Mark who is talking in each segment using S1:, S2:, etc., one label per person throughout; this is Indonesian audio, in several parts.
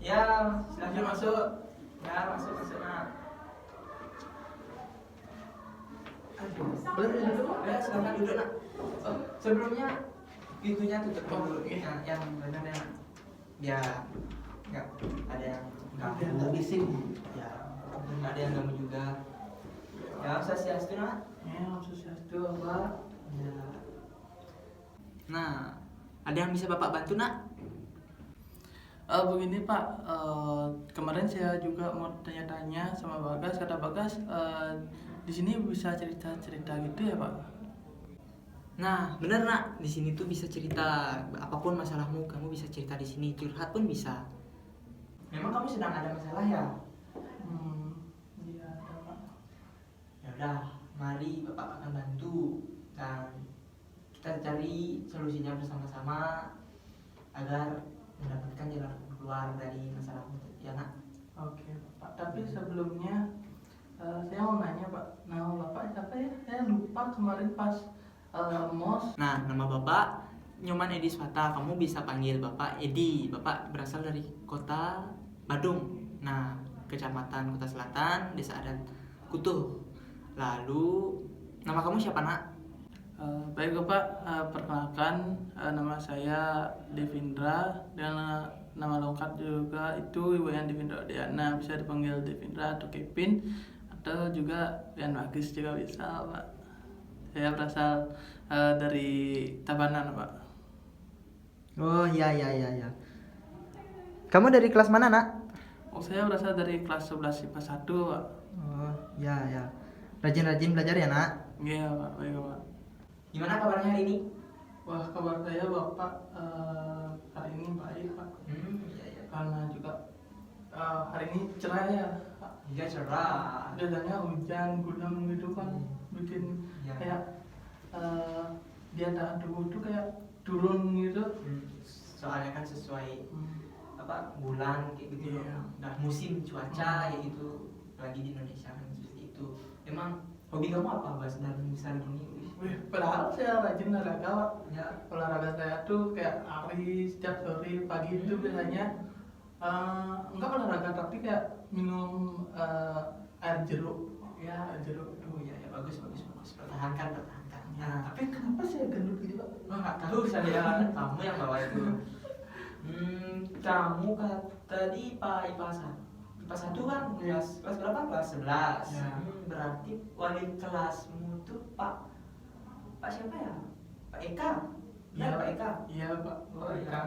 S1: Ya, silahkan masuk. Ya, masuk nak.
S2: Boleh duduk?
S1: Ya, silahkan duduk nak. Oh, sebelumnya pintunya tutup dulu. Nah, yang benar ya. Biar nggak ada yang
S2: Biar
S1: ganggu.
S2: nggak bising.
S1: Ya, nggak ada yang ganggu juga. Ya, swastiastu nak.
S2: Ya, swastiastu Pak.
S1: Ya. Nah, ada yang bisa Bapak bantu nak?
S2: Begini Pak, kemarin saya juga mau tanya-tanya sama Bagas, kata Bagas di sini bisa cerita-cerita gitu ya Pak?
S1: Nah, bener nak, di sini tuh bisa cerita apapun masalahmu, kamu bisa cerita di sini, curhat pun bisa. Memang kamu sedang ada masalah ya?
S2: Iya ada Pak.
S1: Ya udah, mari Bapak akan bantu dan kita cari solusinya bersama-sama agar mendapatkan jalan keluar dari masalahmu, ya nak?
S2: Oke Pak, tapi sebelumnya saya mau nanya Pak, nama Bapak siapa ya? Saya lupa kemarin pas MOS.
S1: Nah, nama Bapak Nyoman Edi Swata, kamu bisa panggil Bapak Edi. Bapak berasal dari kota Badung. Nah, kecamatan Kota Selatan, Desa Adat Kutuh. Lalu, nama kamu siapa nak?
S2: Baik Bapak, perkenalkan nama saya Devindra dan nama lengkap juga itu Iwayan Devindra Diana, bisa dipanggil Devindra atau Kevin atau juga Rian Bagis juga bisa Pak. Saya berasal dari Tabanan Pak.
S1: Oh, iya. Kamu dari kelas mana nak?
S2: Oh, saya berasal dari kelas 11 IPA 1 Pak.
S1: Oh, ya. Rajin-rajin belajar ya nak?
S2: Iya Pak, baik Pak.
S1: Gimana kabarnya hari ini?
S2: Wah, kabar saya Bapak hari ini baik Pak.
S1: Iya.
S2: Karena juga hari ini cerah ya Pak.
S1: Iya, cerah.
S2: Biasanya hujan gulung gitu kan bikin
S1: Ya.
S2: kayak dia tak tubuh tuh kayak turun gitu.
S1: Soalnya kan sesuai bulan kayak gitu.
S2: Iya.
S1: Nah, musim cuaca kayak gitu lagi di Indonesia kan seperti itu. Emang hobi kamu apa Bas dan misal gini?
S2: Wih, padahal saya rajin olahraga Pak.
S1: Ya.
S2: Olahraga saya tuh kayak lari setiap sore pagi itu biasanya enggak olahraga tapi kayak minum air jeruk. Ya, air jeruk.
S1: Oh ya, bagus. Pertahankan. Nah,
S2: Tapi kenapa saya gendut gitu Pak?
S1: nggak tahu saya kamu yang bawa itu. Kamu tadi IPA 1 kan kelas berapa? Kelas 11.
S2: Ya.
S1: Berarti wali kelasmu tuh Pak siapa ya? Pak Eka. Ya, Pak Eka.
S2: Iya Pak.
S1: Oh iya.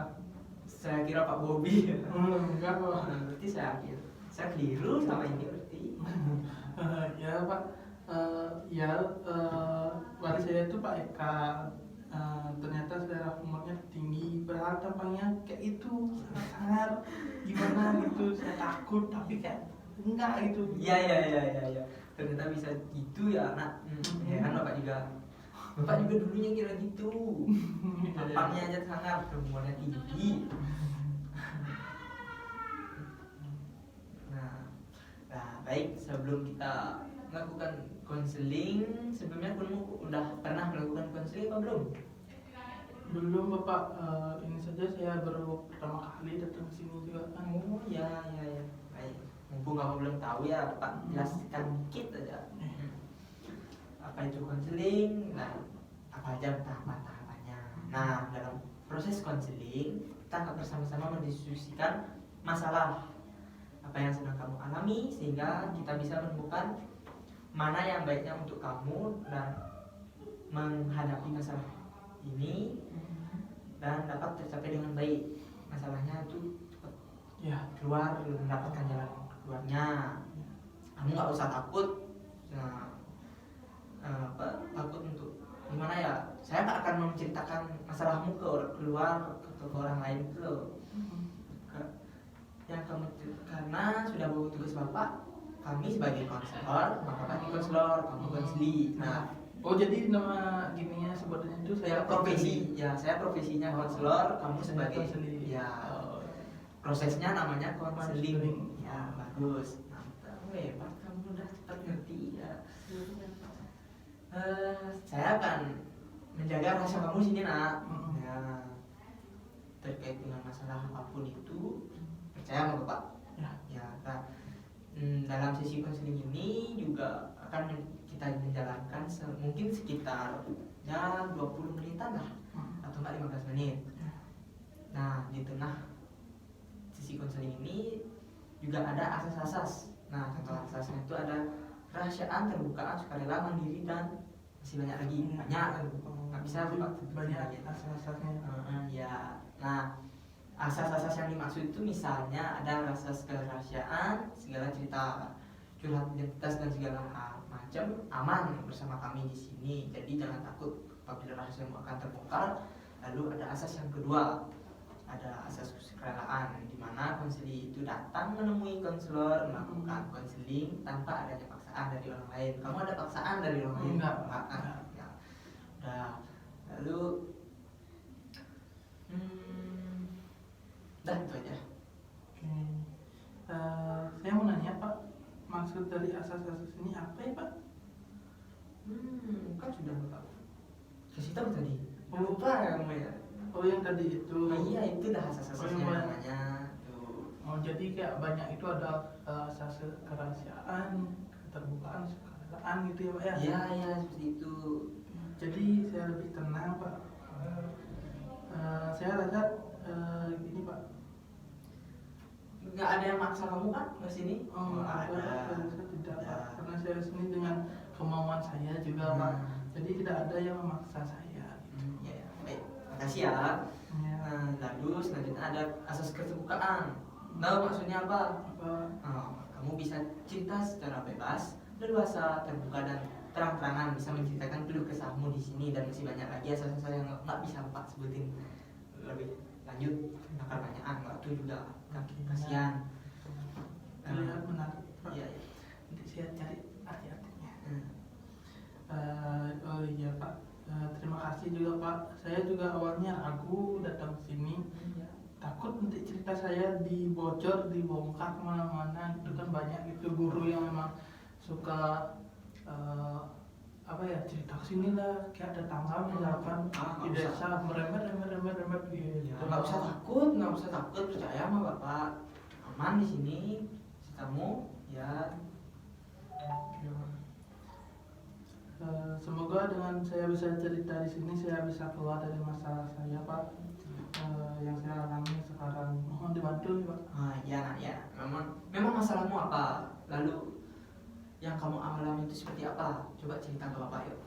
S1: Saya kira Pak Bobi.
S2: Enggak Pak.
S1: Berarti saya keliru sama ini berarti.
S2: Ya Pak, wali saya itu Pak Eka. Ternyata selera humornya tinggi, berat tampangnya kayak itu sangat gimana gitu, saya takut tapi kayak enggak gitu.
S1: Iya. Ternyata bisa gitu ya anak. Heran Bapak juga dulunya kira gitu. Tampangnya aja sangat, humornya tinggi. Nah, baik, sebelum kita melakukan konseling, sebelumnya kamu udah pernah melakukan konseling apa belum?
S2: Belum Bapak, ini saja saya baru pertama kali datang ke sini juga kan.
S1: Oh ya. Baik, mumpung kamu belum tahu ya, Bapak jelaskan dikit aja. Apa itu konseling? Nah, apa aja tahapan-tahapannya? Nah, dalam proses konseling kita akan bersama-sama mendiskusikan masalah apa yang sedang kamu alami sehingga kita bisa menemukan mana yang baiknya untuk kamu dan menghadapi masalah ini dan dapat tercapai dengan baik. Masalahnya itu cepat keluar, mendapatkan jalan keluarnya. Kamu nggak usah takut. Takut untuk gimana ya? Saya nggak akan menceritakan masalahmu ke orang lain itu loh. Yang kamu karena sudah bawa tugas Bapak, kami sebagai konselor, Bapak konselor, kamu konseli. Nah,
S2: Oh jadi nama gininya sebutannya itu
S1: saya profesinya konselor, kamu sebagai
S2: konseling.
S1: ya. Prosesnya namanya konseling. Ya, bagus. Mantap. Hebat, kamu udah cepat ngerti ya. Saya akan menjaga rahasia kamu sini nak. Ya. terkait dengan masalah apapun itu, percaya sama Bapak?
S2: Ya.
S1: Ya, nah, dalam sesi konseling ini juga akan kita menjalankan mungkin sekitar ya 20 menitan lah, atau enggak 15 menit. Nah, di tengah sesi konseling ini juga ada asas-asas. Nah, contoh asasnya itu ada kerahasiaan, terbukaan, sukarela, mandiri, dan masih banyak lagi. Banyak kan, nggak bisa Pak.
S2: Banyak asas-asasnya.
S1: Ya, nah asas-asas yang dimaksud itu misalnya ada asas kerahasiaan, segala cerita curhat identitas dan segala hal macam aman bersama kami di sini. Jadi jangan takut apabila rahasiamu akan terbongkar. Lalu ada asas yang kedua, ada asas kesukarelaan, di mana konseli itu datang menemui konselor melakukan konseling tanpa adanya paksaan dari orang lain. Kamu ada paksaan dari orang lain?
S2: Enggak.
S1: Ya. Udah. Lalu dah itu aja.
S2: Oke. Saya mau nanya Pak, maksud dari asas-asas ini apa ya Pak?
S1: Kan sudah Bapak kasih tahu tadi. Lupa ya kamu ya.
S2: Oh yang tadi itu.
S1: Iya, itu dah asas-asasnya namanya. Tuh.
S2: Oh jadi kayak banyak itu ada asas kerahasiaan, keterbukaan, sukarela gitu ya Pak ya?
S1: Iya, seperti itu.
S2: Jadi saya lebih tenang Pak. Saya rasa gini Pak.
S1: Nggak ada yang maksa kamu kan ke sini?
S2: Oh nggak ada, saya tidak Pak. Karena saya sini dengan kemauan saya juga Pak. Jadi tidak ada yang memaksa saya.
S1: Ya, baik. Makasih ya. Lalu selanjutnya ada asas keterbukaan. Tahu maksudnya apa? Kamu bisa cerita secara bebas, leluasa, terbuka dan terang-terangan, bisa menceritakan keluh kesahmu di sini, dan masih banyak lagi asas-asas yang nggak bisa Pak sebutin lebih lanjut. Bakal banyakan waktu juga, kasihan.
S2: Terlihat menarik Pak.
S1: Iya.
S2: Nanti saya cari arti-artinya. Oh iya Pak. Terima kasih juga Pak. Saya juga awalnya ragu datang ke sini. Takut nanti cerita saya dibocor, dibongkar kemana-mana. Itu kan banyak itu guru yang memang suka apa ya, cerita kesini lah, kayak ada tanggal misalkan di desa meremet gitu.
S1: Nggak usah takut, percaya sama Bapak. Aman di sini, kamu ya.
S2: Semoga dengan saya bisa cerita di sini, saya bisa keluar dari masalah saya Pak, yang saya alami sekarang. Mohon dibantu Pak.
S1: Ya. Memang masalahmu apa? Lalu yang kamu alami itu seperti apa? Coba cerita ke Bapak yuk.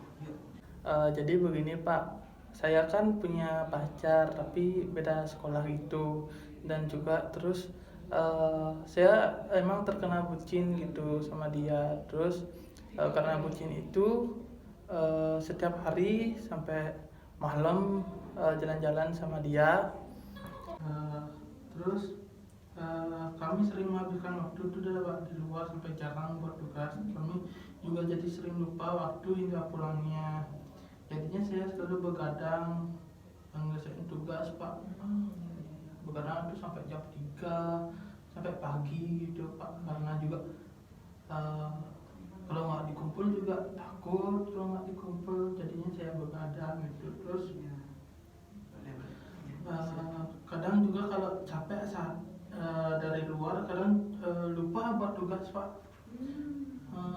S2: Jadi begini Pak, saya kan punya pacar tapi beda sekolah gitu, dan juga terus saya emang terkena bucin gitu sama dia. Terus karena bucin itu setiap hari sampai malam jalan-jalan sama dia. Terus kami sering menghabiskan waktu itu di luar sampai jarang buat tugas. Kami juga jadi sering lupa waktu hingga pulangnya. Jadinya saya selalu begadang ngerjain tugas Pak. Begadang itu sampai jam 3 sampai pagi gitu Pak. Karena juga kalau nggak dikumpul juga takut, kalau nggak dikumpul jadinya saya begadang gitu. Terus kadang juga kalau capek saat dari luar, kadang lupa buat tugas Pak.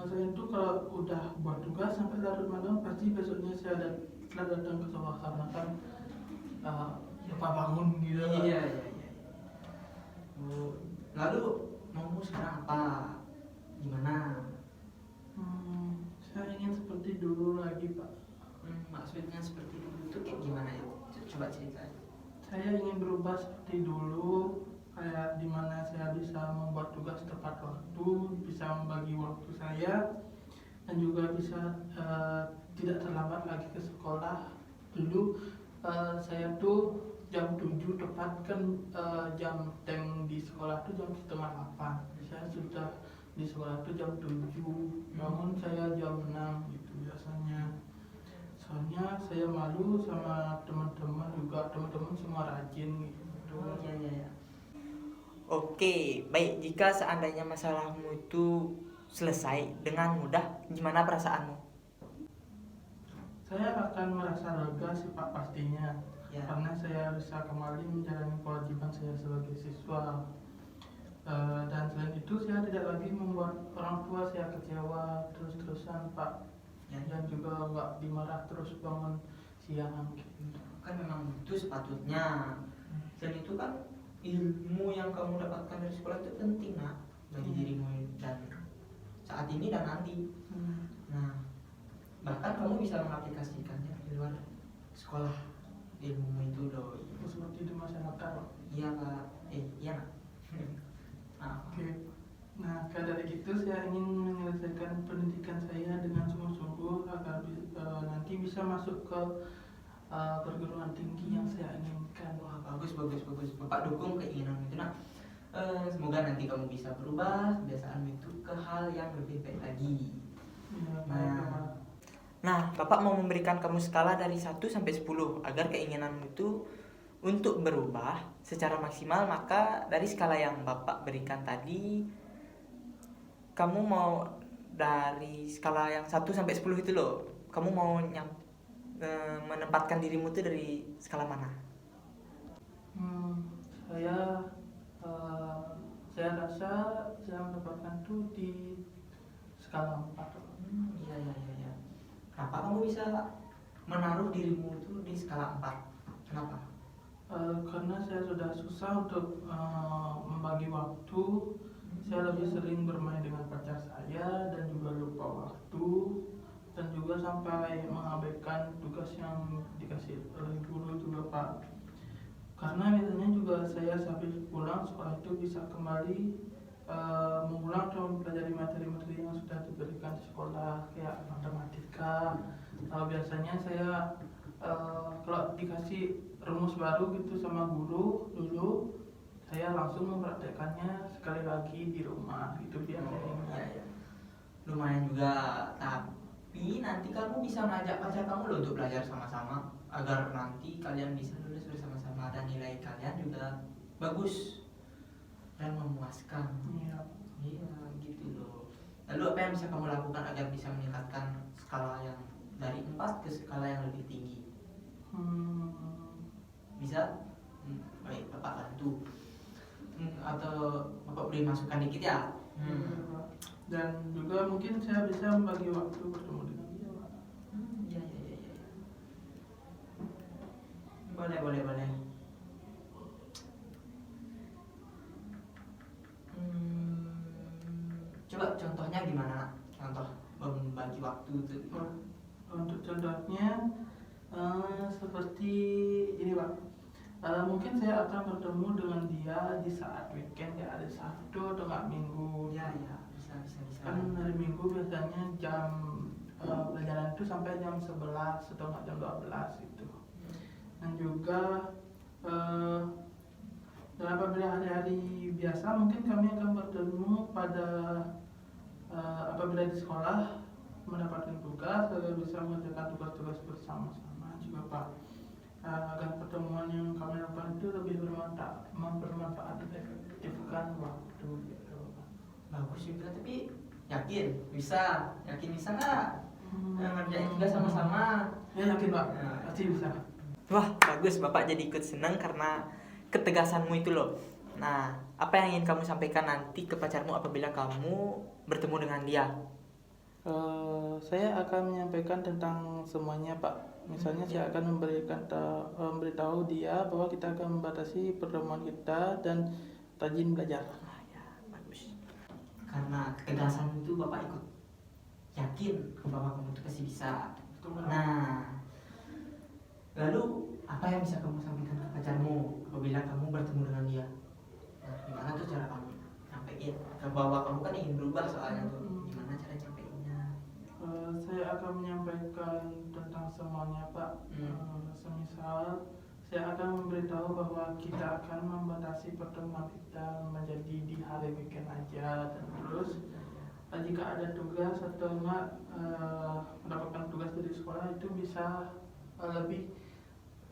S2: Saya itu kalau udah buat tugas sampai larut malam, pasti besoknya saya datang ke sekolah karena kan lupa bangun gitu.
S1: Iya. Lalu mau sekarang apa? Gimana?
S2: Saya ingin seperti dulu lagi Pak.
S1: Maksudnya seperti dulu itu kayak gimana ya? Coba cerita.
S2: Saya ingin berubah seperti dulu, kayak dimana saya bisa membuat tugas tepat waktu, bisa membagi waktu saya, dan juga bisa tidak terlambat lagi ke sekolah. Dulu saya tuh jam 7 tepat kan, jam tank di sekolah tuh jam setengah 8. Saya sudah di sekolah tuh jam 7, bangun saya jam 6 gitu biasanya. Soalnya saya malu sama teman-teman juga, teman-teman semua rajin gitu.
S1: Iya. Oke, baik. Jika seandainya masalahmu itu selesai dengan mudah, gimana perasaanmu?
S2: Saya akan merasa lega sih Pak pastinya.
S1: Ya.
S2: karena saya bisa kembali menjalani kewajiban saya sebagai siswa. Dan selain itu saya tidak lagi membuat orang tua saya kecewa terus-terusan Pak,
S1: Ya.
S2: dan juga nggak dimarah terus bangun siang gitu.
S1: Kan memang itu sepatutnya. Dan itu kan ilmu yang kamu dapatkan dari sekolah itu penting nak bagi dirimu dan saat ini dan nanti. Nah, bahkan kamu bisa mengaplikasikannya di luar sekolah ilmu itu doi.
S2: Seperti di masyarakat Pak.
S1: Iya Pak, iya nak.
S2: Oke. Nah, dari itu saya ingin menyelesaikan pendidikan saya dengan sungguh-sungguh agar nanti bisa masuk ke perguruan tinggi yang saya inginkan.
S1: Wah, bagus. Bapak dukung keinginan itu nak. Semoga nanti kamu bisa berubah kebiasaan itu ke hal yang lebih baik lagi.
S2: Ya, baik, Bapak.
S1: Nah, Bapak mau memberikan kamu skala dari 1 sampai 10 agar keinginanmu itu untuk berubah secara maksimal. Maka dari skala yang Bapak berikan tadi, kamu mau dari skala yang 1 sampai 10 itu loh, kamu mau menempatkan dirimu itu dari skala mana?
S2: Saya rasa saya mendapatkan itu di skala 4.
S1: Iya. Kenapa kamu bisa menaruh dirimu itu di skala 4? Kenapa?
S2: Karena saya sudah susah untuk membagi waktu. Saya lebih sering bermain dengan pacar saya dan juga lupa waktu, dan juga sampai mengabaikan tugas yang dikasih oleh guru juga Pak. Karena biasanya juga saya sampai pulang sekolah itu bisa kembali mengulang dan mempelajari materi-materi yang sudah diberikan di sekolah, kayak matematika. Biasanya saya kalau dikasih rumus baru gitu sama guru dulu, saya langsung mempraktekannya sekali lagi di rumah gitu biasanya.
S1: Iya. Lumayan juga, tapi nanti kamu bisa mengajak pacar kamu loh untuk belajar sama-sama agar nanti kalian bisa lulus bersama-sama dan nilai kalian juga bagus dan memuaskan. Iya, gitu loh. Lalu apa yang bisa kamu lakukan agar bisa meningkatkan skala yang dari 4 ke skala yang lebih tinggi? Bisa? Baik, Bapak bantu. Atau Bapak beri masukan dikit ya?
S2: Dan juga mungkin saya bisa membagi waktu bertemu dengan dia Pak.
S1: Iya. Boleh. Coba contohnya gimana? Contoh membagi waktu itu.
S2: Untuk contohnya seperti ini Pak. Mungkin saya akan bertemu dengan dia di saat weekend, ya ada Sabtu atau nggak Minggu.
S1: Ya, bisa.
S2: Kan hari Minggu biasanya jam pelajaran itu sampai jam 11 atau nggak jam 12 gitu. Dan juga dan apabila hari-hari biasa mungkin kami akan bertemu pada apabila di sekolah mendapatkan tugas agar bisa mengerjakan tugas-tugas bersama-sama juga Pak. Agar pertemuan yang kami lakukan itu lebih bermanfaat dan efektifkan waktu gitu.
S1: Bagus juga, tapi yakin bisa nggak ngerjain tugas sama-sama?
S2: Ya yakin Pak, pasti bisa.
S1: Wah, bagus, Bapak jadi ikut senang karena ketegasanmu itu loh. Nah, apa yang ingin kamu sampaikan nanti ke pacarmu apabila kamu bertemu dengan dia?
S2: Saya akan menyampaikan tentang semuanya Pak. Misalnya saya akan memberitahu dia bahwa kita akan membatasi pertemuan kita dan rajin belajar.
S1: Ya, bagus. Karena ketegasan itu Bapak ikut yakin bahwa kamu itu pasti bisa. Nah, lalu apa yang bisa kamu sampaikan ke pacarmu apabila kamu bertemu dengan dia? Nah, gimana tuh cara kamu sampaikan ke bahwa kamu kan ingin berubah soalnya tuh? Gimana cara nyampeinnya?
S2: Saya akan menyampaikan tentang semuanya Pak. Semisal saya akan memberitahu bahwa kita akan membatasi pertemuan kita menjadi di hari weekend aja, dan terus jika ada tugas atau enggak mendapatkan tugas dari sekolah itu bisa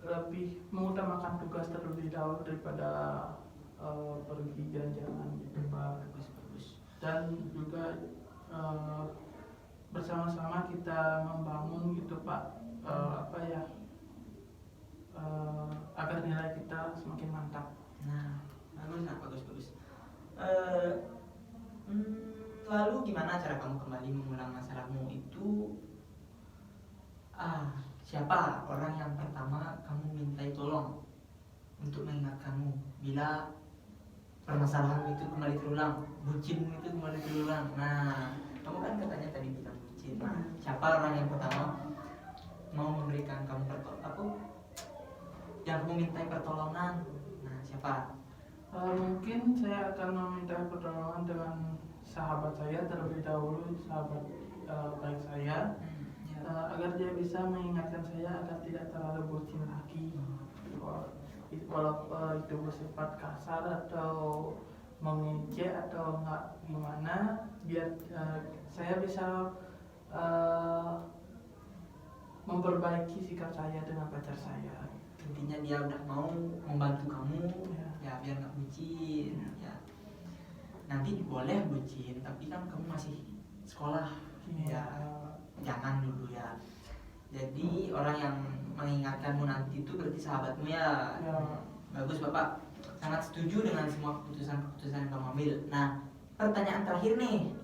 S2: lebih mengutamakan tugas terlebih dahulu daripada pergi jalan-jalan gitu Pak.
S1: Bagus.
S2: Dan juga bersama-sama kita membangun gitu Pak, agar nilai kita semakin mantap.
S1: Nah, bagus. Eh, Lalu gimana cara kamu kembali mengulang masalahmu itu? Siapa orang yang pertama kamu mintai tolong untuk mengingatkanmu bila permasalahanmu itu kembali terulang, bucinmu itu kembali terulang? Nah, kamu kan katanya tadi bilang bucin. Nah, siapa orang yang pertama mau memberikan kamu yang kamu mintai pertolongan? Nah, siapa?
S2: Mungkin saya akan meminta pertolongan dengan sahabat saya terlebih dahulu, sahabat baik saya, agar dia bisa mengingatkan saya agar tidak terlalu bucin lagi. Walaupun itu bersifat kasar atau mengejek atau enggak gimana, biar saya bisa memperbaiki sikap saya dengan pacar saya.
S1: Intinya dia udah mau membantu kamu, ya biar nggak bucin. Ya, nanti boleh bucin, tapi kan kamu masih sekolah, ya jangan dulu ya. Jadi orang yang mengingatkanmu nanti itu berarti sahabatmu ya. Bagus Bapak, sangat setuju dengan semua keputusan yang kamu ambil. Nah, pertanyaan terakhir nih,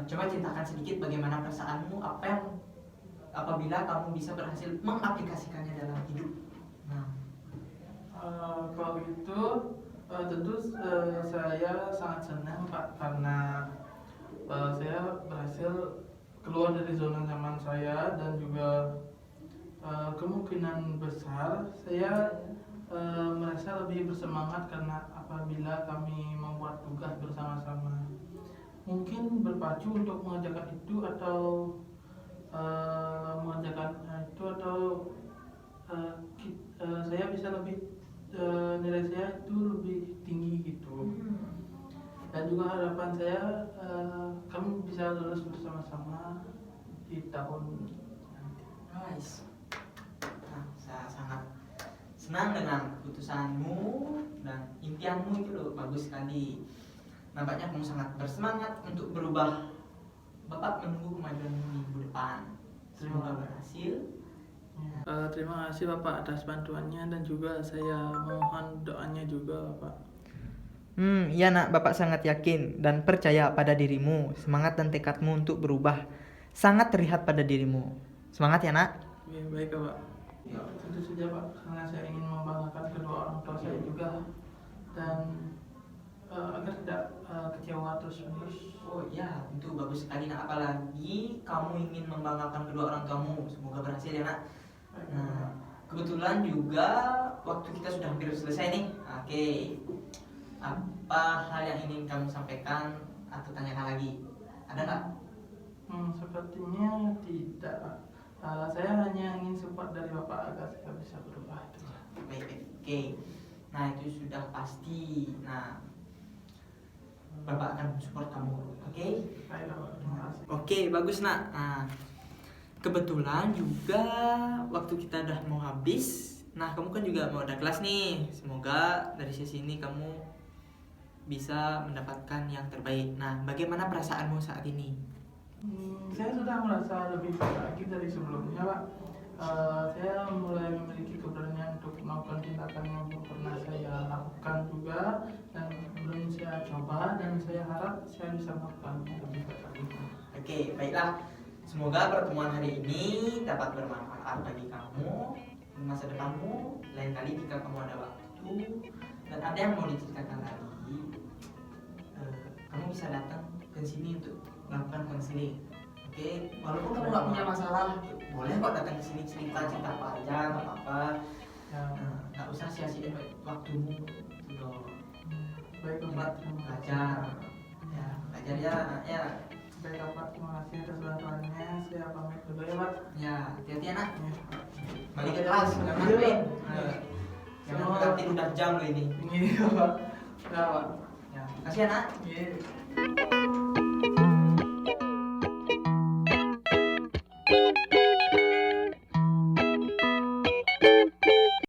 S1: coba ceritakan sedikit bagaimana perasaanmu apabila kamu bisa berhasil mengaplikasikannya dalam hidup. Nah,
S2: kalau itu tentu saya sangat senang Pak, karena saya berhasil keluar dari zona nyaman saya, dan juga kemungkinan besar saya merasa lebih bersemangat karena apabila kami membuat tugas bersama-sama, mungkin berpacu untuk mengerjakan itu atau saya bisa lebih nilai saya itu lebih tinggi gitu. Dan juga harapan saya kami bisa lulus bersama-sama di tahun nanti.
S1: nice. Nah, saya sangat senang dengan keputusanmu dan impianmu itu loh, bagus sekali. Nampaknya kamu sangat bersemangat untuk berubah. Bapak menunggu kemajuanmu minggu depan. Semoga berhasil.
S2: Terima kasih Bapak atas bantuannya, dan juga saya mohon doanya juga Bapak.
S1: Iya nak, Bapak sangat yakin dan percaya pada dirimu. Semangat dan tekadmu untuk berubah sangat terlihat pada dirimu. Semangat ya nak.
S2: Oke, baik Bapak. Ya, tentu saja Pak, karena saya ingin membanggakan kedua orang tua saya juga, dan agar tidak kecewa terus-menerus.
S1: Oh iya, itu bagus sekali nak. Apalagi kamu ingin membanggakan kedua orang tuamu. Semoga berhasil ya nak. Nah, kebetulan juga waktu kita sudah hampir selesai nih. Oke, apa hal yang ingin kamu sampaikan atau tanyakan lagi? Ada nggak?
S2: Sepertinya tidak. Saya hanya ingin support dari Bapak agar saya bisa berubah.
S1: Baik. Oke. Nah, itu sudah pasti. Nah, Bapak akan support kamu. Oke?
S2: Baik Bapak, terima kasih.
S1: Oke, bagus nak. Nah, kebetulan juga waktu kita udah mau habis. Nah, kamu kan juga mau ada kelas nih. Semoga dari sesi ini kamu bisa mendapatkan yang terbaik. Nah, bagaimana perasaanmu saat ini?
S2: Saya sudah merasa lebih baik lagi dari sebelumnya Pak. Saya mulai memiliki keberanian untuk melakukan tindakan yang belum pernah saya lakukan juga, dan belum saya coba, dan saya harap saya bisa melakukannya lebih baik lagi.
S1: Oke, baiklah. Semoga pertemuan hari ini dapat bermanfaat bagi kamu di masa depanmu. Lain kali jika kamu ada waktu dan ada yang mau diceritakan lagi, kamu bisa datang ke sini untuk melakukan konseling. Oke, walaupun kamu nggak punya masalah, boleh kok datang ke sini cerita apa aja, nggak apa-apa. Nggak usah sia-siain waktumu gitu loh.
S2: Baik Bapak, terima kasih.
S1: Belajar ya, ya.
S2: Baik Bapak, terima kasih atas bantuannya. Saya pamit dulu ya Pak.
S1: Ya, hati-hati anak.
S2: Ya.
S1: Balik ke kelas, jangan main. Jangan berarti udah jam lo ini.
S2: Iya Pak. Ya Pak.
S1: Ya, kasih anak.
S2: Iya.